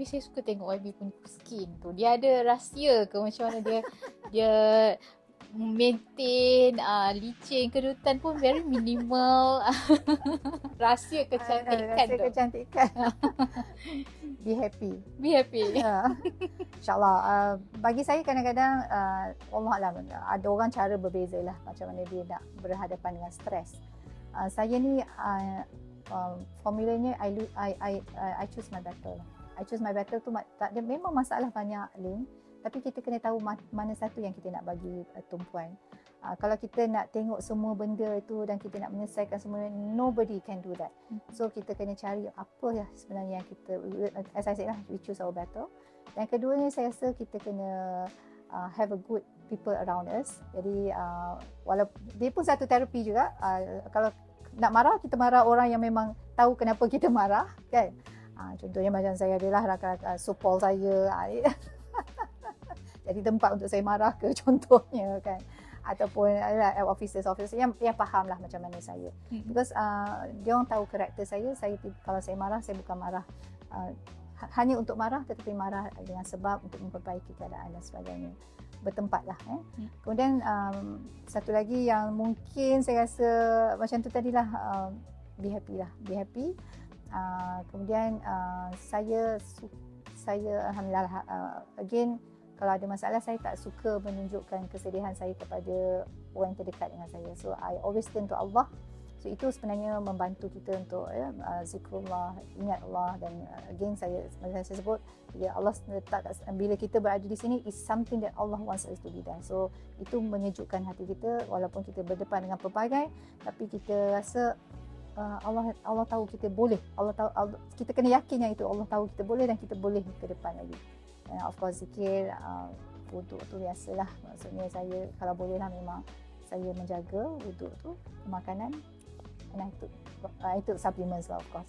saya suka tengok YB punya skin tu. Dia ada rahsia ke macam mana dia maintain licin, kedutan pun very minimal. Rahsia kecantikan rahsia tu. kecantikan. Be happy. Be happy. InsyaAllah. Bagi saya kadang-kadang Allahuakbar, ada orang cara berbeza lah macam mana dia nak berhadapan dengan stres. Saya ni formulanya I choose my battle. I choose my battle tu tak ada, memang masalah banyak link, tapi kita kena tahu mana satu yang kita nak bagi tumpuan. Kalau kita nak tengok semua benda itu dan kita nak menyelesaikan semua, nobody can do that. So kita kena cari apa ya sebenarnya yang kita, as I said lah, we choose our battle. Dan keduanya saya rasa kita kena have a good people around us. Jadi walaupun dia pun satu terapi juga. Kalau nak marah, kita marah orang yang memang tahu kenapa kita marah, kan? Contohnya macam saya adalah rakan-rakan supporl saya. Jadi tempat untuk saya marah ke contohnya, kan? Ataupun officers yang faham lah macam mana saya. Because dia orang tahu karakter saya kalau saya marah, saya bukan marah hanya untuk marah, tetapi marah dengan sebab untuk memperbaiki keadaan dan sebagainya. Bertempat lah. Kemudian satu lagi yang mungkin saya rasa macam tu tadilah, be happy lah. Be happy. Kemudian saya alhamdulillah, again, kalau ada masalah, saya tak suka menunjukkan kesedihan saya kepada orang yang terdekat dengan saya. So I always turn to Allah. So itu sebenarnya membantu kita untuk zikrullah, ingat Allah. Dan again, macam saya sebut, bila kita berada di sini, is something that Allah wants us to be there. So itu menyejukkan hati kita, walaupun kita berdepan dengan pelbagai, tapi kita rasa Allah tahu kita boleh. Kita kena yakin yang itu Allah tahu kita boleh dan kita boleh ke depan lagi. Of course, zikir, wuduk tu biasalah. Maksudnya saya kalau boleh lah, memang saya menjaga wuduk tu, makanan. Nah itu supplements lah, of course.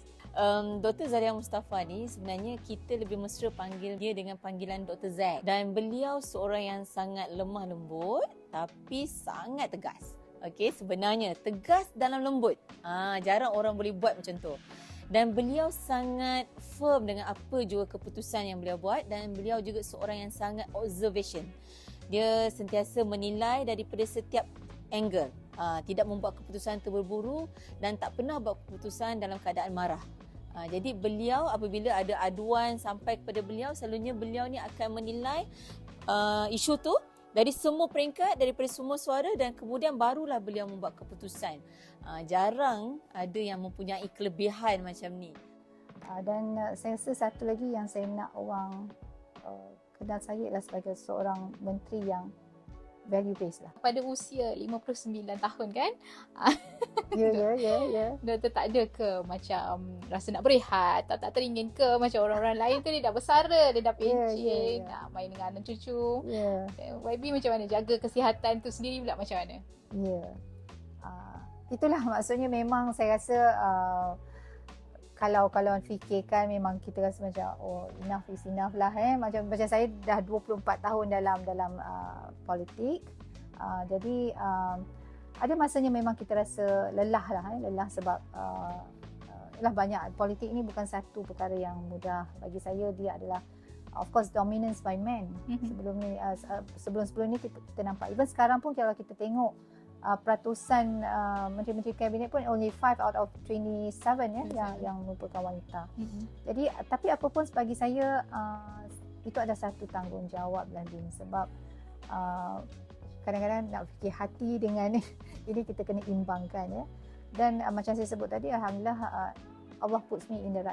Dr. Zaria Mustafa ni sebenarnya kita lebih mesra panggil dia dengan panggilan Dr. Z. Dan beliau seorang yang sangat lemah lembut tapi sangat tegas. Okey, sebenarnya tegas dalam lembut. Jarang orang boleh buat macam tu. Dan beliau sangat firm dengan apa juga keputusan yang beliau buat, dan beliau juga seorang yang sangat observation. Dia sentiasa menilai daripada setiap angle. Tidak membuat keputusan terburu-buru dan tak pernah buat keputusan dalam keadaan marah. Jadi beliau apabila ada aduan sampai kepada beliau, selalunya beliau ni akan menilai isu tu dari semua peringkat, daripada semua suara, dan kemudian barulah beliau membuat keputusan. Jarang ada yang mempunyai kelebihan macam ni. Dan saya rasa satu lagi yang saya nak orang kenal saya adalah sebagai seorang menteri yang value based lah. Pada usia 59 tahun kan? Ya. Doktor tak ada ke macam rasa nak berehat, tak teringin ke macam orang-orang lain tu dia dah bersara, dia dah pencen, main dengan anak cucu. YB macam mana jaga kesihatan tu sendiri pula macam mana? Itulah maksudnya, memang saya rasa kalau fikirkan, memang kita rasa macam enough is enough lah. Macam saya dah 24 tahun dalam politik. Jadi ada masanya memang kita rasa lelah lah. Lelah sebab banyak. Politik ni bukan satu perkara yang mudah. Bagi saya dia adalah of course dominance by men. Sebelum ni kita nampak. Even sekarang pun kalau kita tengok peratusan menteri-menteri kabinet pun only 5 out of 27 yang merupakan wanita. Jadi tapi apapun, bagi saya itu ada satu tanggungjawab lagi, sebab kadang-kadang nak fikir hati dengan ini kita kena imbangkan ya. Dan macam saya sebut tadi, alhamdulillah Allah puts me in the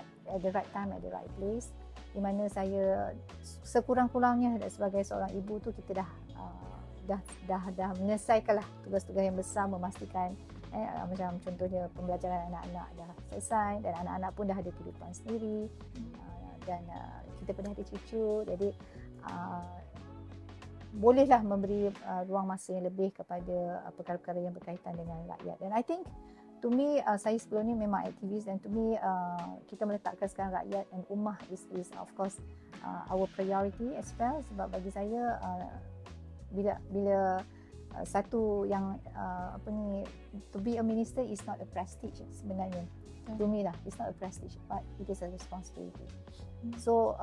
right time at the right place, di mana saya sekurang-kurangnya sebagai seorang ibu tu kita dah menyelesaikanlah tugas-tugas yang besar, memastikan macam contohnya pembelajaran anak-anak dah selesai dan anak-anak pun dah ada kehidupan sendiri, dan kita pun dah ada cucu. Jadi bolehlah memberi ruang masa yang lebih kepada perkara-perkara yang berkaitan dengan rakyat. Dan I think to me, saya sebelum ni memang aktivis, dan to me kita meletakkan sekarang rakyat dan ummah is of course our priority as well. Sebab bagi saya bila satu yang to be a minister is not a prestige sebenarnya. To me lah, it's not a prestige, but it is a responsibility. So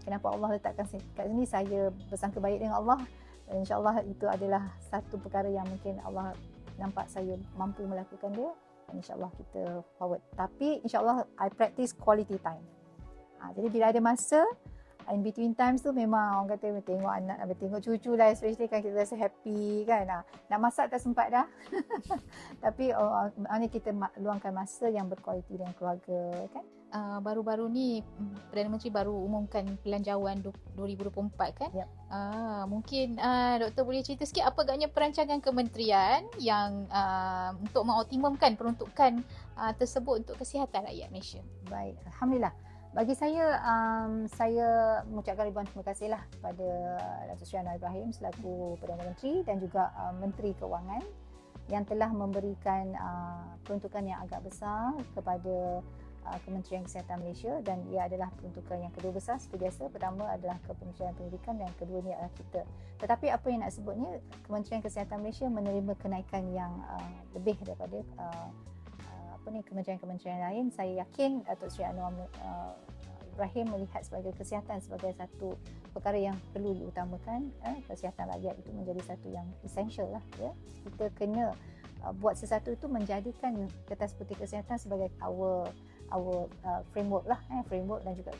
kenapa Allah letakkan kat sini, saya bersangka baik dengan Allah, dan insyaAllah itu adalah satu perkara yang mungkin Allah nampak saya mampu melakukan dia, dan insyaAllah kita forward. Tapi insyaAllah I practice quality time. Jadi bila ada masa, in between times tu memang orang kata tengok anak, tengok cucu lah, especially kan kita rasa happy kan. Nak masak tak sempat dah. Tapi maknanya kita luangkan masa yang berkualiti dengan keluarga kan. Baru-baru ni Perdana Menteri baru umumkan Belanjawan 2024 kan. Yep. Mungkin Doktor boleh cerita sikit apa agaknya perancangan kementerian yang untuk mengoptimumkan peruntukan tersebut untuk kesihatan rakyat Malaysia. Baik, Alhamdulillah. Bagi saya, saya mengucapkan ribuan terima kasih lah kepada Datuk Seri Anwar Ibrahim selaku Perdana Menteri dan juga Menteri Keuangan yang telah memberikan peruntukan yang agak besar kepada Kementerian Kesihatan Malaysia, dan ia adalah peruntukan yang kedua besar seperti biasa. Pertama adalah Kementerian Pendidikan dan kedua ni adalah kita. Tetapi apa yang nak sebutnya, Kementerian Kesihatan Malaysia menerima kenaikan yang lebih daripada kementerian-kementerian lain. Saya yakin Datuk Seri Anwar Ibrahim melihat sebagai kesihatan sebagai satu perkara yang perlu diutamakan. Kesihatan rakyat itu menjadi satu yang essential lah ya. Kita kena buat sesuatu itu menjadikan Kertas Putih Kesihatan sebagai our framework lah, framework dan juga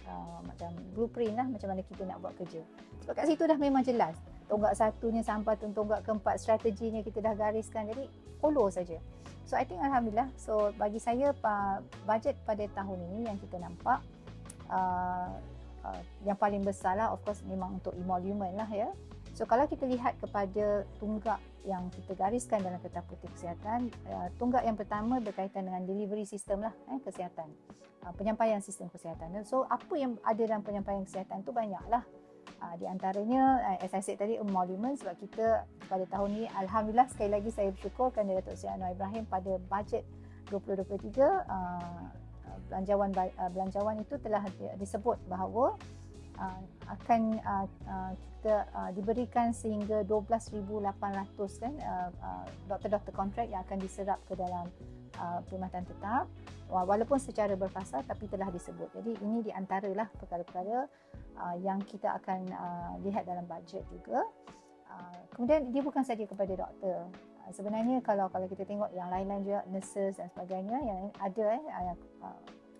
macam blueprint lah macam mana kita nak buat kerja. Sebab kat situ dah memang jelas. Tonggak satunya sampai tonggak keempat, strateginya kita dah gariskan. Jadi follow saja. So I think Alhamdulillah. So bagi saya bajet pada tahun ini yang kita nampak yang paling besar lah of course memang untuk emolument lah ya. So kalau kita lihat kepada tunggak yang kita gariskan dalam Kertas Putih Kesihatan, tunggak yang pertama berkaitan dengan delivery system lah kesihatan, penyampaian sistem kesihatan. So apa yang ada dalam penyampaian kesihatan tu banyak lah. Di antaranya as I said tadi, emolument, sebab kita pada tahun ini Alhamdulillah sekali lagi saya bersyukur kerana Datuk Seri Anwar Ibrahim pada bajet 2023 belanjawan itu telah disebut bahawa akan kita diberikan sehingga 12,800 kan doktor-doktor kontrak yang akan diserap ke dalam perkhidmatan tetap, walaupun secara berfasa tapi telah disebut. Jadi ini di antaralah perkara-perkara yang kita akan lihat dalam bajet juga. Kemudian dia bukan saja kepada doktor. Sebenarnya kalau kita tengok yang lain-lain juga, nurses dan sebagainya yang ada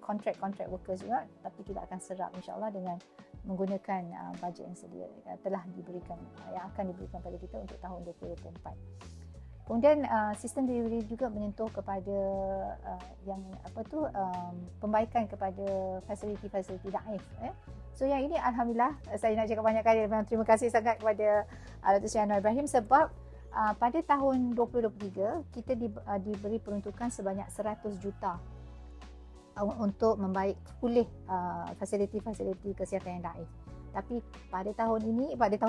contract workers juga, tapi kita akan serap insya-Allah dengan menggunakan bajet yang sedia telah diberikan, yang akan diberikan pada kita untuk tahun 2024. Kemudian sistem delivery juga menyentuh kepada pembaikan kepada fasiliti-fasiliti daif. So yang ini Alhamdulillah, saya nak cakap banyak kali, memang terima kasih sangat kepada Datuk Seri Anwar Ibrahim sebab pada tahun 2023 kita diberi peruntukan sebanyak 100 juta untuk membaik pulih fasiliti-fasiliti kesihatan yang daif. Tapi pada tahun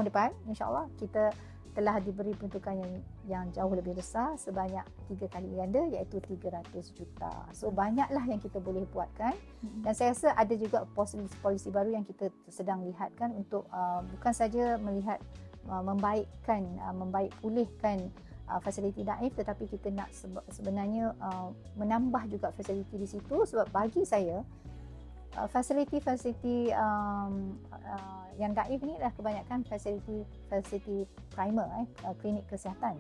depan insya-Allah kita telah diberi peruntukan yang jauh lebih besar sebanyak 3 kali ganda, iaitu 300 juta. So banyaklah yang kita boleh buatkan, dan saya rasa ada juga polisi baru yang kita sedang lihatkan untuk bukan saja melihat membaik pulihkan fasiliti daif, tetapi kita nak sebenarnya menambah juga fasiliti di situ, sebab bagi saya fasiliti yang daif ni adalah kebanyakan fasiliti primer, klinik kesihatan.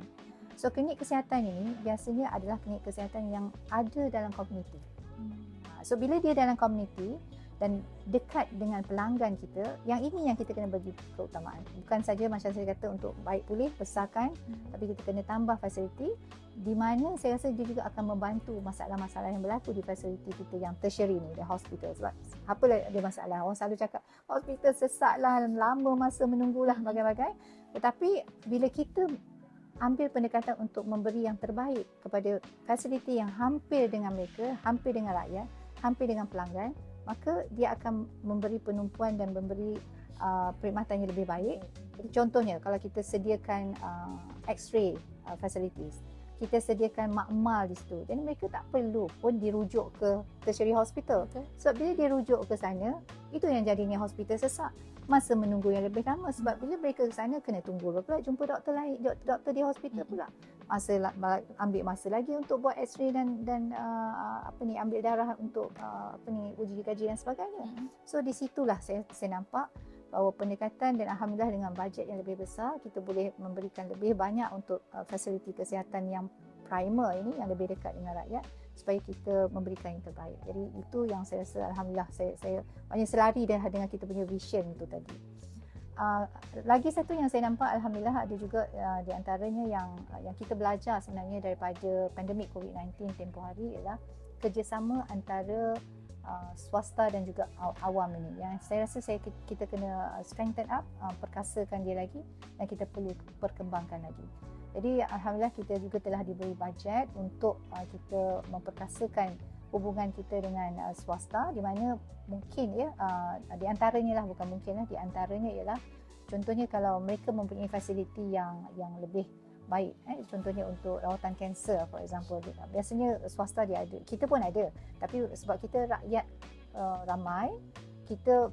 So klinik kesihatan ini biasanya adalah klinik kesihatan yang ada dalam komuniti. So bila dia dalam komuniti dan dekat dengan pelanggan kita, yang ini yang kita kena bagi keutamaan. Bukan saja macam saya kata untuk baik pulih, besarkan, tapi kita kena tambah fasiliti di mana saya rasa dia juga akan membantu masalah-masalah yang berlaku di fasiliti kita yang tertiary ni, di hospital. Sebab apalah dia masalah, orang selalu cakap hospital sesak lah, lama masa menunggulah, bagai-bagai. Tetapi bila kita ambil pendekatan untuk memberi yang terbaik kepada fasiliti yang hampir dengan mereka, hampir dengan rakyat, hampir dengan pelanggan, maka dia akan memberi penumpuan dan memberi perkhidmatan yang lebih baik. Jadi contohnya kalau kita sediakan X-ray facilities, kita sediakan makmal di situ. Jadi mereka tak perlu pun dirujuk ke tertiary hospital. Sebab bila dia rujuk ke sana, itu yang jadinya hospital sesak. Masa menunggu yang lebih lama, sebab bila mereka ke sana kena tunggu pula jumpa doktor lain, doktor di hospital pula. Ambil masa lagi untuk buat X-ray dan ambil darah untuk uji kaji dan sebagainya. So di situlah saya nampak bahawa pendekatan, dan alhamdulillah dengan bajet yang lebih besar kita boleh memberikan lebih banyak untuk fasiliti kesihatan yang primer ini, yang lebih dekat dengan rakyat, supaya kita memberikan yang terbaik. Jadi itu yang saya rasa alhamdulillah saya banyak selari dengan kita punya vision itu tadi. Lagi satu yang saya nampak alhamdulillah ada juga di antaranya yang kita belajar sebenarnya daripada pandemik COVID-19 tempoh hari ialah kerjasama antara swasta dan juga awam ini. Yang saya rasa kita kena strengthen up, perkasakan dia lagi, dan kita perlu perkembangkan lagi. Jadi alhamdulillah kita juga telah diberi bajet untuk kita memperkasakan hubungan kita dengan swasta, di mana mungkin di antaranya lah, bukan mungkin lah, di antaranya ialah contohnya kalau mereka mempunyai fasiliti yang lebih baik, contohnya untuk rawatan kanser for example, biasanya swasta dia ada, kita pun ada, tapi sebab kita rakyat ramai, kita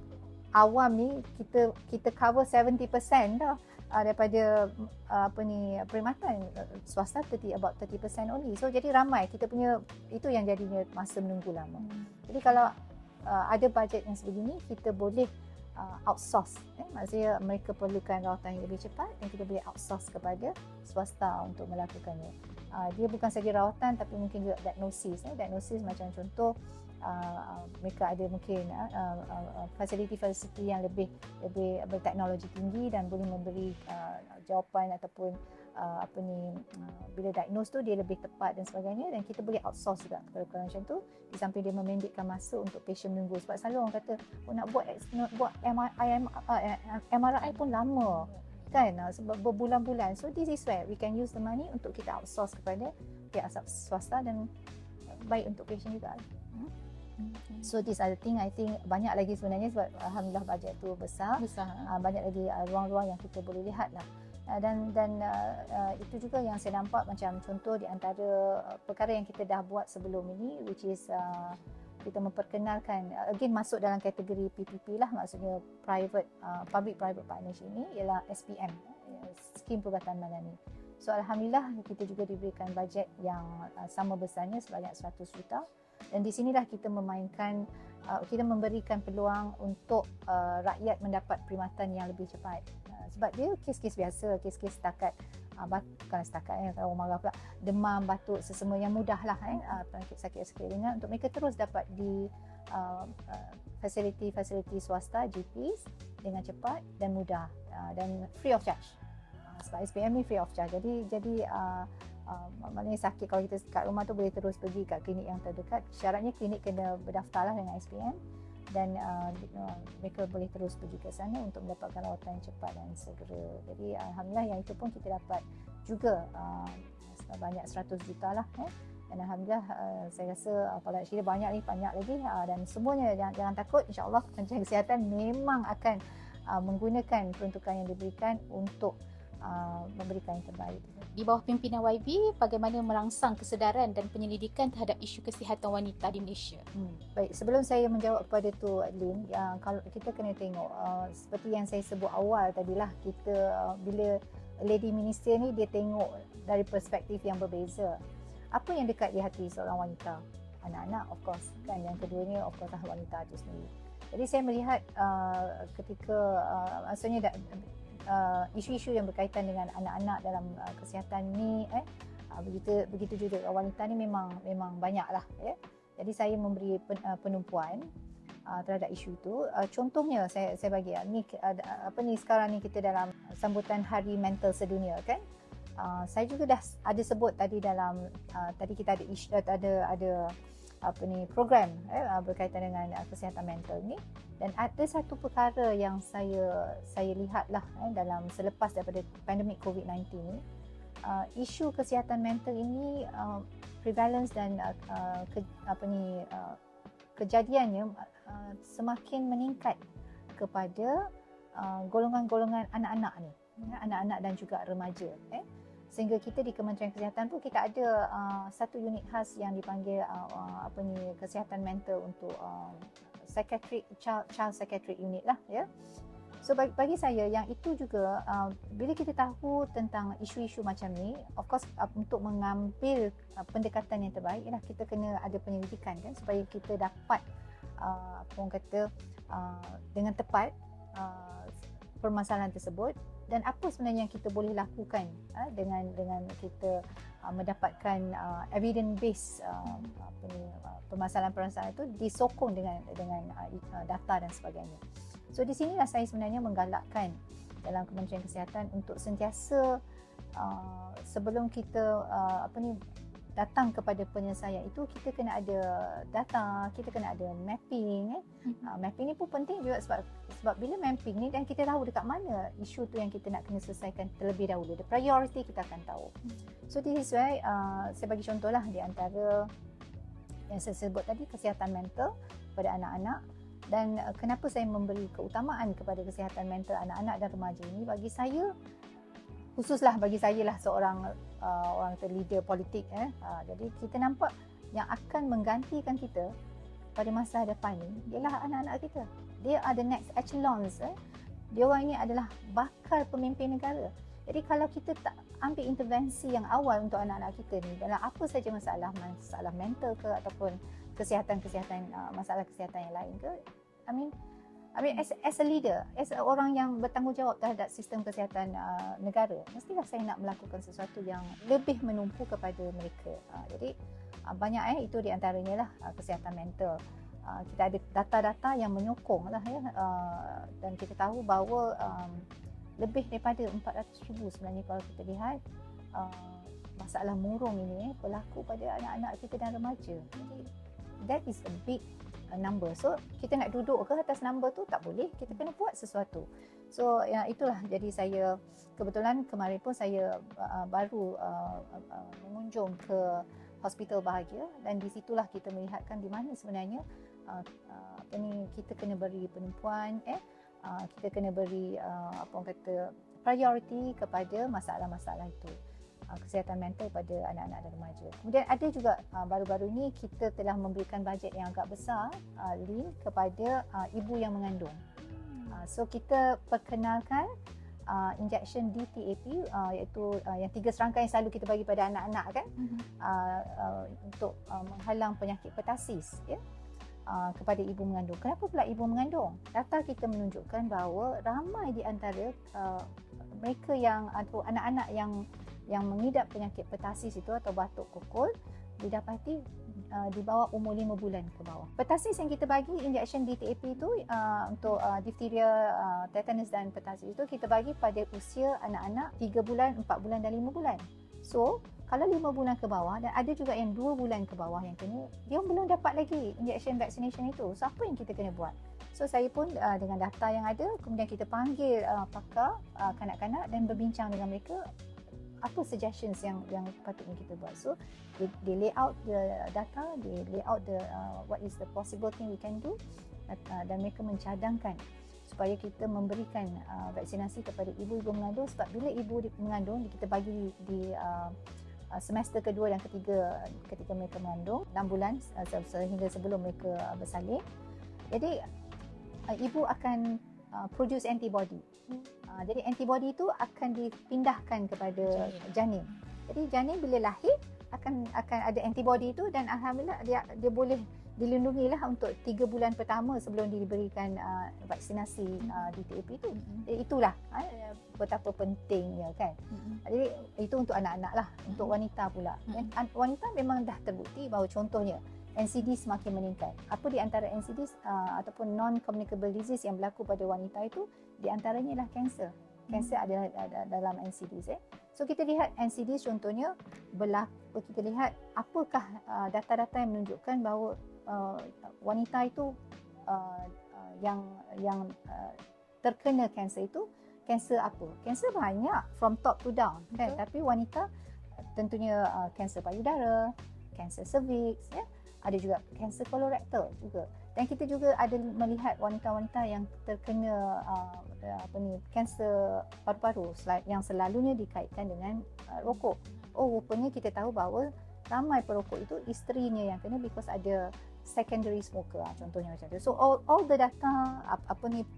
awam ni kita cover 70% dah daripada perkhidmatan. Swasta about 30% only. So jadi ramai, kita punya itu yang jadinya masa menunggu lama. Jadi kalau ada bajet yang sebegini, kita boleh outsource, maksudnya mereka perlukan rawatan yang lebih cepat dan kita boleh outsource kepada swasta untuk melakukannya. Dia bukan saja rawatan tapi mungkin juga diagnosis. Diagnosis macam contoh mereka ada mungkin fasiliti-fasiliti yang lebih berteknologi tinggi dan boleh memberi jawapan ataupun bila diagnose tu dia lebih tepat dan sebagainya, dan kita boleh outsource juga kepada perkara macam tu, di samping dia memendekkan masa untuk patient menunggu. Sebab selalu orang kata nak buat MRI pun lama kan, sebab berbulan-bulan. So this is where we can use the money untuk kita outsource kepada pihak swasta dan baik untuk patient juga. So these are the thing, I think banyak lagi sebenarnya, sebab alhamdulillah bajet tu besar. Banyak lagi ruang-ruang yang kita boleh lihat lah. Dan itu juga yang saya nampak, macam contoh di antara perkara yang kita dah buat sebelum ini, which is kita memperkenalkan, again masuk dalam kategori PPP lah, maksudnya public private partnership ini ialah SPM, Skim Perubatan Madani. So alhamdulillah kita juga diberikan bajet yang sama besarnya sebanyak 100 juta. Dan di sinilah kita memainkan, kita memberikan peluang untuk rakyat mendapat perkhidmatan yang lebih cepat. Sebab dia kes-kes biasa, kes-kes setakat, bukan setakat kalau marah pula, demam, batuk, sesama yang mudah lah, penyakit sakit ringan, untuk mereka terus dapat di fasiliti-fasiliti swasta, GPs dengan cepat dan mudah, dan free of charge. Sebab SPM ni free of charge. Jadi maknanya sakit kalau kita kat rumah tu boleh terus pergi kat klinik yang terdekat. Syaratnya klinik kena berdaftar lah dengan SPM, dan mereka boleh terus pergi ke sana untuk mendapatkan rawatan yang cepat dan segera. Jadi alhamdulillah yang itu pun kita dapat juga banyak 100 juta lah. Dan alhamdulillah saya rasa pada Syirah banyak lagi, dan semuanya jangan takut, insya-Allah Kementerian Kesihatan memang akan menggunakan peruntukan yang diberikan untuk memberikan yang terbaik. Di bawah pimpinan YB, bagaimana merangsang kesedaran dan penyelidikan terhadap isu kesihatan wanita di Malaysia? Baik, sebelum saya menjawab kepada tu Lin, kalau kita kena tengok seperti yang saya sebut awal tadilah, kita bila Lady Minister ni dia tengok dari perspektif yang berbeza. Apa yang dekat di hati seorang wanita? Anak-anak of course kan, yang keduanya of course wanita itu sendiri. Jadi saya melihat ketika maksudnya isu-isu yang berkaitan dengan anak-anak dalam kesihatan ni, begitu juga wanita ni memang banyaklah, ya. Jadi saya memberi penumpuan terhadap isu itu. Contohnya saya bagi ni sekarang ni kita dalam sambutan Hari Mental Sedunia kan. Saya juga dah ada sebut tadi dalam tadi kita ada program berkaitan dengan kesihatan mental ni. Dan ada satu perkara yang saya lihatlah dalam selepas daripada pandemik COVID-19 ni, isu kesihatan mental ini prevalence dan kejadiannya semakin meningkat kepada golongan-golongan anak-anak ni, anak-anak dan juga remaja. Sehingga kita di Kementerian Kesihatan pun kita ada satu unit khas yang dipanggil kesihatan mental untuk child psychiatric unit lah, ya. So bagi saya yang itu juga bila kita tahu tentang isu-isu macam ni, of course untuk mengambil pendekatan yang terbaik ialah kita kena ada penyelidikan kan, supaya kita dapat orang kata dengan tepat permasalahan tersebut dan apa sebenarnya yang kita boleh lakukan dengan kita mendapatkan evidence based permasalahan-permasalahan itu disokong dengan data dan sebagainya. So di sinilah saya sebenarnya menggalakkan dalam Kementerian Kesihatan untuk sentiasa sebelum kita datang kepada penyelesaian itu, kita kena ada data, kita kena ada mapping. Mapping ni pun penting juga sebab bila mapping ni dan kita tahu dekat mana isu tu yang kita nak kena selesaikan terlebih dahulu, the priority kita akan tahu. So this is why saya bagi contohlah di antara yang saya sebut tadi, kesihatan mental pada anak-anak. Dan kenapa saya memberi keutamaan kepada kesihatan mental anak-anak dan remaja ini, bagi saya, khususlah bagi saya lah seorang orang leader politik. Jadi kita nampak yang akan menggantikan kita pada masa depan ni ialah anak-anak kita. Dia are the next echelons. Dia orang ini adalah bakal pemimpin negara. Jadi kalau kita tak ambil intervensi yang awal untuk anak-anak kita ni dalam apa saja masalah mental ke ataupun masalah kesihatan yang lain ke, I mean as a leader, as orang yang bertanggungjawab terhadap sistem kesihatan negara, mestilah saya nak melakukan sesuatu yang lebih menumpu kepada mereka. Jadi banyak itu di antaranya lah kesihatan mental. Kita ada data-data yang menyokong lah ya, dan kita tahu bahawa lebih daripada 400,000 sebenarnya kalau kita lihat masalah murung ini berlaku pada anak-anak kita dan remaja. Jadi that is a big number. So kita nak duduk ke atas number tu tak boleh, kita kena buat sesuatu. So ya, itulah jadi saya kebetulan kemarin pun saya baru mengunjung ke Hospital Bahagia dan di situlah kita melihatkan di mana sebenarnya kita kena beri penumpuan, kita kena beri priority kepada masalah-masalah itu, kesihatan mental pada anak-anak dan remaja. Kemudian ada juga baru-baru ini kita telah memberikan bajet yang agak besar Lin kepada ibu yang mengandung. So kita perkenalkan injection DTAP iaitu yang 3 serangkai yang selalu kita bagi pada anak-anak kan, untuk menghalang penyakit pertasis ya, kepada ibu mengandung. Kenapa pula ibu mengandung? Data kita menunjukkan bahawa ramai di antara mereka atau anak-anak yang mengidap penyakit pertasis itu atau batuk kokol didapati di bawah umur 5 bulan ke bawah. Pertasis yang kita bagi injection DTAP itu untuk difteria, tetanus dan pertasis itu kita bagi pada usia anak-anak 3 bulan, 4 bulan dan 5 bulan. So, kalau 5 bulan ke bawah dan ada juga yang 2 bulan ke bawah yang kena, dia belum dapat lagi injection vaccination itu. So, apa yang kita kena buat? So, saya pun dengan data yang ada, kemudian kita panggil pakar kanak-kanak dan berbincang dengan mereka apa suggestions yang patutnya kita buat. So they lay out the data, they lay out what is the possible thing we can do, dan mereka mencadangkan supaya kita memberikan vaksinasi kepada ibu-ibu mengandung, sebab bila ibu mengandung kita bagi di semester kedua dan ketiga ketika mereka mengandung 6 bulan sehingga sebelum mereka bersalin. Jadi ibu akan produce antibody. Jadi antibody itu akan dipindahkan kepada janin. Jadi janin bila lahir akan ada antibody itu dan alhamdulillah dia boleh dilindungi lah untuk 3 bulan pertama sebelum diberikan vaksinasi DTAP itu. Jadi itulah betapa pentingnya kan. Jadi itu untuk anak-anak lah. Untuk wanita pula. Wanita memang dah terbukti bahawa contohnya NCD semakin meningkat. Apa di antara NCD ataupun non-communicable disease yang berlaku pada wanita itu, di antaranya ialah kanser. Kanser adalah dalam NCDs. So kita lihat NCDs contohnya berlaku, kita lihat apakah data-data yang menunjukkan bahawa wanita itu yang terkena kanser itu, kanser apa? Kanser banyak from top to down kan. Tapi wanita tentunya kanser payudara, kanser cervix ya. ada juga kanser kolorektal juga. Dan kita juga ada melihat wanita-wanita yang terkena kanser paru-paru yang selalunya dikaitkan dengan rokok. Rupanya kita tahu bahawa ramai perokok itu isterinya yang kena because ada secondary smoker, contohnya macam tu. So all the data,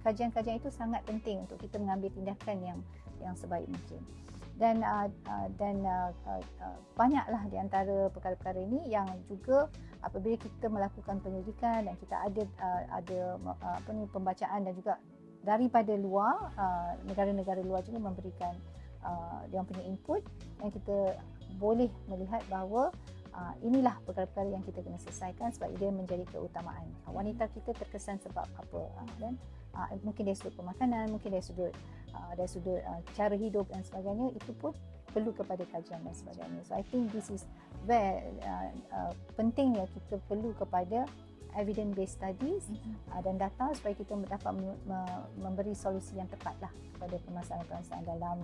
kajian-kajian itu sangat penting untuk kita mengambil tindakan yang sebaik mungkin. Dan banyaklah di antara perkara-perkara ini yang juga apabila kita melakukan penyelidikan dan kita ada pembacaan dan juga daripada luar, negara-negara luar juga memberikan dia punya input, dan kita boleh melihat bahawa inilah perkara-perkara yang kita kena selesaikan sebab dia menjadi keutamaan. Wanita kita terkesan sebab apa, dan mungkin dari sudut pemakanan, mungkin dari sudut cara hidup dan sebagainya, itu pun perlu kepada kajian dan sebagainya. So I think this is where pentingnya kita perlu kepada evidence based studies dan data supaya kita dapat memberi solusi yang tepatlah kepada permasalahan-permasalahan dalam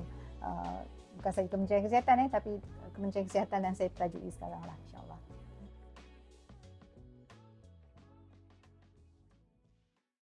bukan sahaja Kementerian Kesihatan tapi Kementerian Kesihatan dan saya pelajari sekarang lah, insyaAllah.